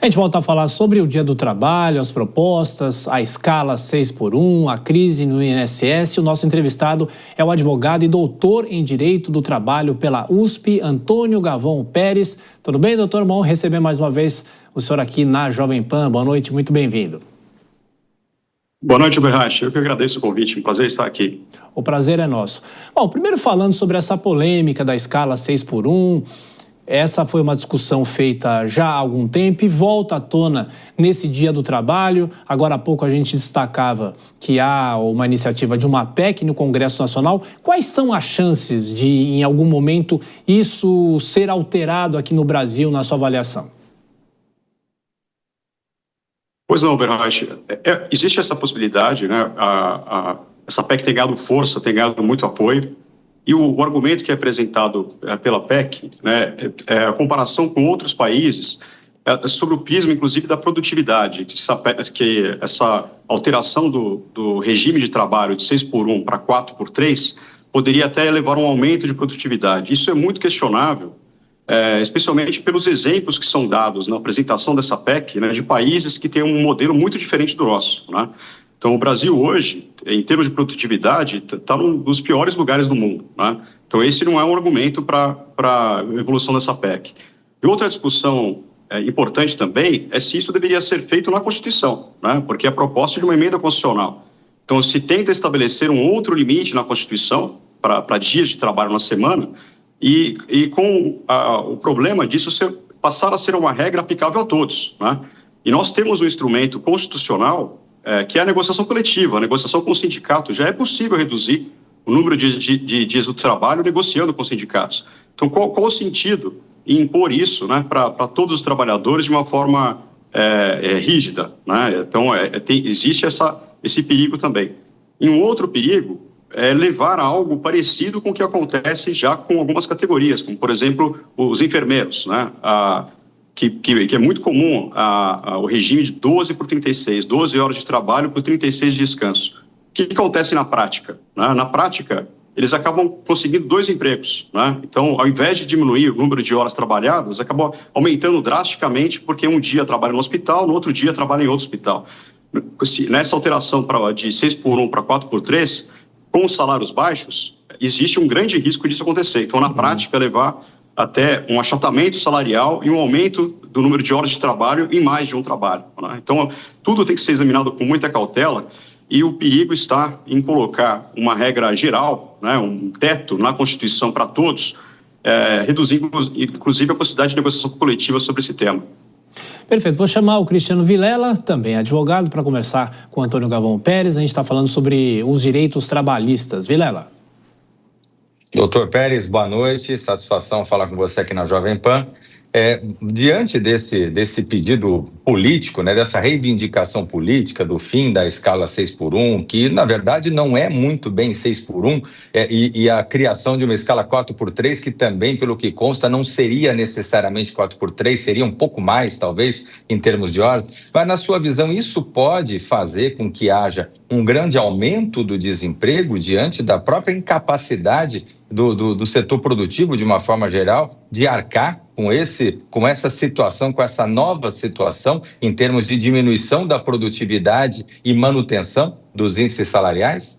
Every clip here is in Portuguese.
A gente volta a falar sobre o Dia do Trabalho, as propostas, a escala 6x1, a crise no INSS. O nosso entrevistado é o advogado e doutor em Direito do Trabalho pela USP, Antônio Gavão Peres. Tudo bem, doutor? Bom receber mais uma vez o senhor aqui na Jovem Pan. Boa noite, muito bem-vindo. Boa noite, Berrache. Eu que agradeço o convite. Um prazer estar aqui. O prazer é nosso. Bom, primeiro falando sobre essa polêmica da escala 6x1, essa foi uma discussão feita já há algum tempo e volta à tona nesse Dia do Trabalho. Agora há pouco a gente destacava que há uma iniciativa de uma PEC no Congresso Nacional. Quais são as chances de, em algum momento, isso ser alterado aqui no Brasil, na sua avaliação? Pois não, Berrache. Existe essa possibilidade, né? Essa PEC tem ganhado força, tem ganhado muito apoio. E o argumento que é apresentado pela PEC, né, a comparação com outros países, sobre o prisma, inclusive, da produtividade, que essa alteração do regime de trabalho de 6x1 para 4x3 poderia até levar a um aumento de produtividade. Isso é muito questionável, especialmente pelos exemplos que são dados na apresentação dessa PEC, né, de países que têm um modelo muito diferente do nosso, né? Então, o Brasil hoje, em termos de produtividade, está num dos piores lugares do mundo, né? Então, esse não é um argumento para a evolução dessa PEC. E outra discussão importante também é se isso deveria ser feito na Constituição, né? Porque é a proposta de uma emenda constitucional. Então, se tenta estabelecer um outro limite na Constituição para dias de trabalho na semana e com o problema disso passar a ser uma regra aplicável a todos, né? E nós temos um instrumento constitucional que é a negociação coletiva, a negociação com o sindicato. Já é possível reduzir o número de dias do trabalho negociando com os sindicatos. Então, qual o sentido em impor isso, né, para todos os trabalhadores de uma forma rígida, né? Então, existe esse perigo também. E um outro perigo é levar a algo parecido com o que acontece já com algumas categorias, como, por exemplo, os enfermeiros, né? Que é muito comum o regime de 12 por 36, 12 horas de trabalho por 36 de descanso. O que acontece na prática, né? Na prática, eles acabam conseguindo 2 empregos, né? Então, ao invés de diminuir o número de horas trabalhadas, acabam aumentando drasticamente, porque um dia trabalha no hospital, no outro dia trabalha em outro hospital. Nessa alteração de 6x1 para 4x3, com os salários baixos, existe um grande risco disso acontecer. Então, na prática, levar até um achatamento salarial e um aumento do número de horas de trabalho em mais de um trabalho, né? Então, tudo tem que ser examinado com muita cautela e o perigo está em colocar uma regra geral, né, um teto na Constituição para todos, reduzindo, inclusive, a possibilidade de negociação coletiva sobre esse tema. Perfeito. Vou chamar o Cristiano Vilela, também advogado, para conversar com o Antônio Gavão Peres. A gente está falando sobre os direitos trabalhistas. Vilela. Doutor Peres, boa noite, satisfação falar com você aqui na Jovem Pan. Diante desse pedido político, né, dessa reivindicação política do fim da escala 6x1, que na verdade não é muito bem 6x1, e a criação de uma escala 4x3, que também, pelo que consta, não seria necessariamente 4x3, seria um pouco mais, talvez, em termos de horas. Mas, na sua visão, isso pode fazer com que haja um grande aumento do desemprego diante da própria incapacidade do setor produtivo, de uma forma geral, de arcar com essa situação, com essa nova situação, em termos de diminuição da produtividade e manutenção dos índices salariais?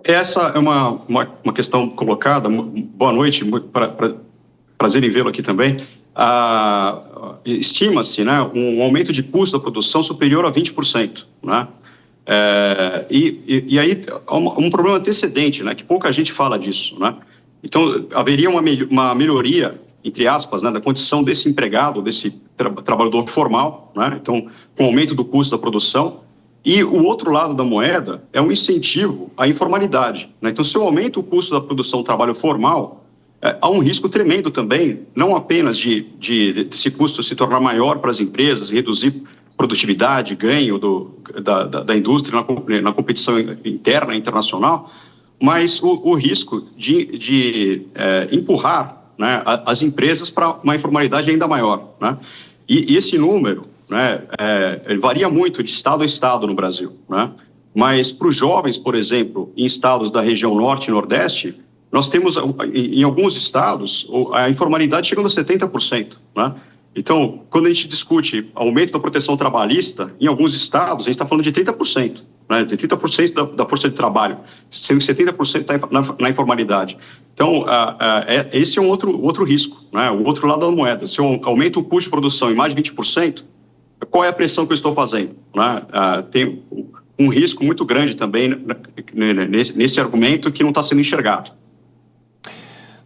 Essa é uma questão colocada. Boa noite, prazer em vê-lo aqui também. Estima-se, né, um aumento de custo da produção superior a 20%, né? E aí um problema antecedente, né, que pouca gente fala disso, né? Então, haveria uma melhoria, entre aspas, né, da condição desse empregado, desse trabalhador formal, né? Então, com o aumento do custo da produção. E o outro lado da moeda é um incentivo à informalidade, né? Então, se eu aumento o custo da produção do trabalho formal, há um risco tremendo também, não apenas de esse custo se tornar maior para as empresas, reduzir produtividade, ganho da indústria na competição interna e internacional, mas o risco de empurrar, né, as empresas para uma informalidade ainda maior, né? E esse número, né, ele varia muito de estado a estado no Brasil, né? Mas para os jovens, por exemplo, em estados da região norte e nordeste, nós temos, em alguns estados, a informalidade chegando a 70%, né? Então, quando a gente discute aumento da proteção trabalhista, em alguns estados, a gente está falando de 30%, né, de 30% da força de trabalho, sendo que 70% está na informalidade. Então, esse é um outro risco, né, o outro lado da moeda. Se eu aumento o custo de produção em mais de 20%, qual é a pressão que eu estou fazendo? Né? Tem um risco muito grande também nesse argumento que não está sendo enxergado.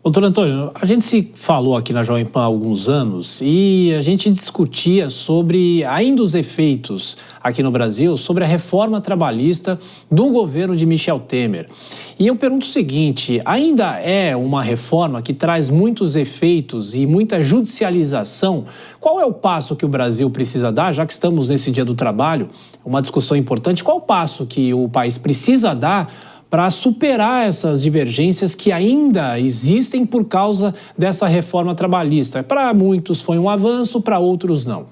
Doutor Antônio, a gente se falou aqui na Jovem Pan há alguns anos e a gente discutia sobre ainda os efeitos aqui no Brasil sobre a reforma trabalhista do governo de Michel Temer. E eu pergunto o seguinte, ainda é uma reforma que traz muitos efeitos e muita judicialização? Qual é o passo que o Brasil precisa dar, já que estamos nesse Dia do Trabalho, uma discussão importante, qual o passo que o país precisa dar para superar essas divergências que ainda existem por causa dessa reforma trabalhista? Para muitos foi um avanço, para outros não.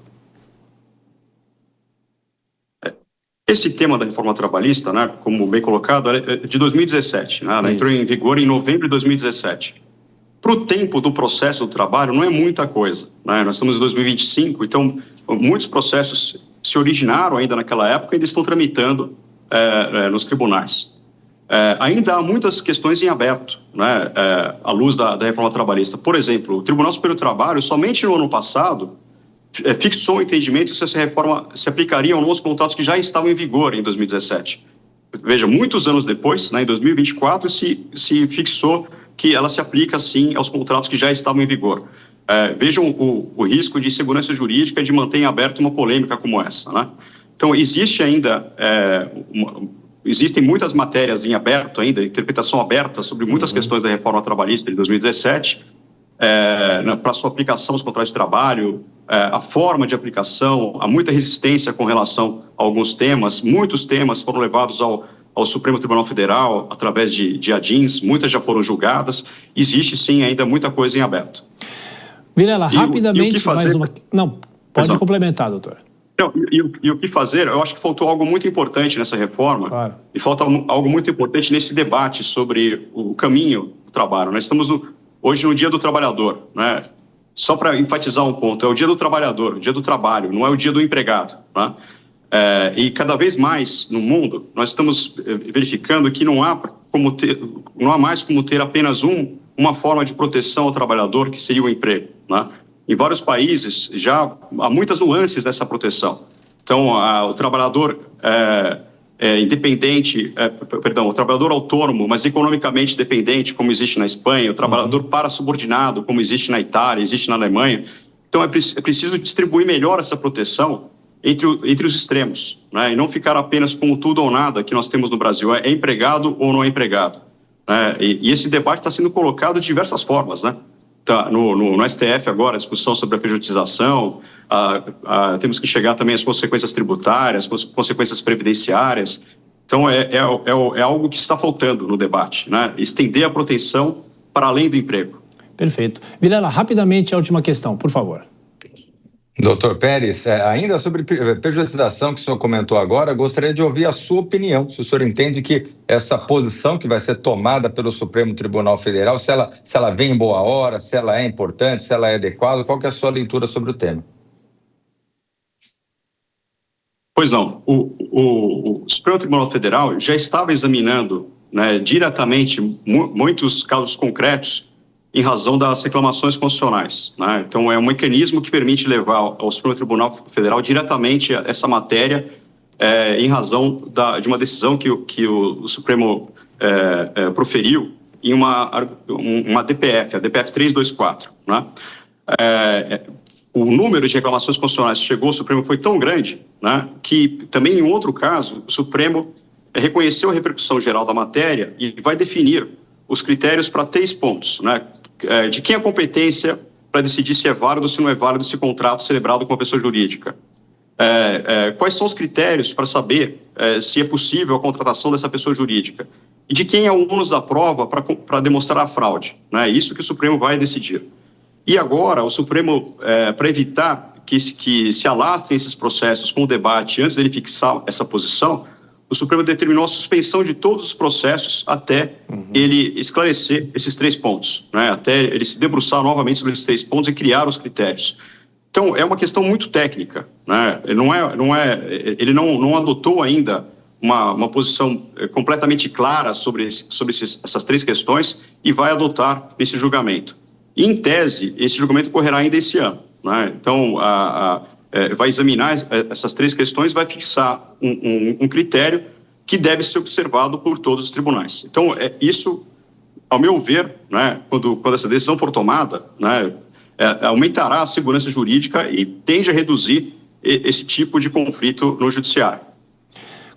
Esse tema da reforma trabalhista, né, como bem colocado, é de 2017. Né, ela entrou em vigor em novembro de 2017. Para o tempo do processo do trabalho, não é muita coisa. Né, nós estamos em 2025, então muitos processos se originaram ainda naquela época e ainda estão tramitando nos tribunais. Ainda há muitas questões em aberto, né, à luz da reforma trabalhista. Por exemplo, o Tribunal Superior do Trabalho, somente no ano passado, fixou o entendimento se essa reforma se aplicaria ou não aos contratos que já estavam em vigor em 2017. Veja, muitos anos depois, né, em 2024, se fixou que ela se aplica, sim, aos contratos que já estavam em vigor. Vejam o risco de insegurança jurídica de manter em aberto uma polêmica como essa. Né? Então, existe ainda... Existem muitas matérias em aberto ainda, interpretação aberta sobre muitas questões da reforma trabalhista de 2017, para sua aplicação aos contratos de trabalho, a forma de aplicação, há muita resistência com relação a alguns temas, muitos temas foram levados ao Supremo Tribunal Federal através de ADINs, muitas já foram julgadas, existe sim ainda muita coisa em aberto. Vilela, rapidamente, mais uma... Não, pode complementar, doutor. Não, e o que fazer? Eu acho que faltou algo muito importante nessa reforma, claro. E falta algo muito importante nesse debate sobre o caminho do trabalho. Nós estamos hoje no Dia do Trabalhador, né? Só para enfatizar um ponto, é o Dia do Trabalhador, o Dia do Trabalho, não é o Dia do Empregado. Né? E cada vez mais no mundo, nós estamos verificando que não há mais como ter apenas uma forma de proteção ao trabalhador, que seria o emprego, né? Em vários países já há muitas nuances dessa proteção. Então, o trabalhador independente, o trabalhador autônomo, mas economicamente dependente, como existe na Espanha, o trabalhador parasubordinado, como existe na Itália, existe na Alemanha. Então, é preciso distribuir melhor essa proteção entre os extremos, né? E não ficar apenas com o tudo ou nada que nós temos no Brasil, é empregado ou não é empregado. Né? E esse debate está sendo colocado de diversas formas, né? Tá, no STF agora, a discussão sobre a pejotização, temos que chegar também às consequências tributárias, consequências previdenciárias. Então, é algo que está faltando no debate, né? Estender a proteção para além do emprego. Perfeito. Vilela, rapidamente a última questão, por favor. Doutor Pérez, ainda sobre pejotização que o senhor comentou agora, gostaria de ouvir a sua opinião. Se o senhor entende que essa posição que vai ser tomada pelo Supremo Tribunal Federal, se ela vem em boa hora, se ela é importante, se ela é adequada, qual que é a sua leitura sobre o tema? Pois não, o Supremo Tribunal Federal já estava examinando, né, diretamente muitos casos concretos em razão das reclamações constitucionais. Né? Então, é um mecanismo que permite levar ao Supremo Tribunal Federal diretamente essa matéria em razão de uma decisão que o Supremo proferiu em uma DPF, a DPF 324. Né? O número de reclamações constitucionais que chegou ao Supremo foi tão grande, né, que também em outro caso, o Supremo reconheceu a repercussão geral da matéria e vai definir os critérios para 3 pontos, né? De quem é a competência para decidir se é válido ou se não é válido esse contrato celebrado com a pessoa jurídica. Quais são os critérios para saber se é possível a contratação dessa pessoa jurídica. E de quem é o ônus da prova para demonstrar a fraude. Né? Isso que o Supremo vai decidir. E agora, o Supremo, para evitar que se alastrem esses processos com o debate antes dele fixar essa posição, o Supremo determinou a suspensão de todos os processos até ele esclarecer esses 3 pontos, né? Até ele se debruçar novamente sobre esses 3 pontos e criar os critérios. Então, é uma questão muito técnica, né? Ele não adotou ainda uma posição completamente clara sobre essas 3 questões e vai adotar esse julgamento. E, em tese, esse julgamento ocorrerá ainda esse ano, né? Então, vai examinar essas 3 questões, vai fixar um critério que deve ser observado por todos os tribunais. Então, isso, ao meu ver, né, quando essa decisão for tomada, né, aumentará a segurança jurídica e tende a reduzir esse tipo de conflito no judiciário.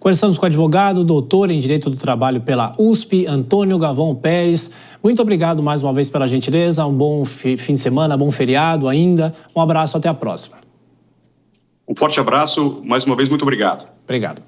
Conversamos com o advogado, doutor em Direito do Trabalho pela USP, Antônio Gavão Peres. Muito obrigado mais uma vez pela gentileza, um bom fim de semana, bom feriado ainda. Um abraço, até a próxima. Um forte abraço, mais uma vez, muito obrigado. Obrigado.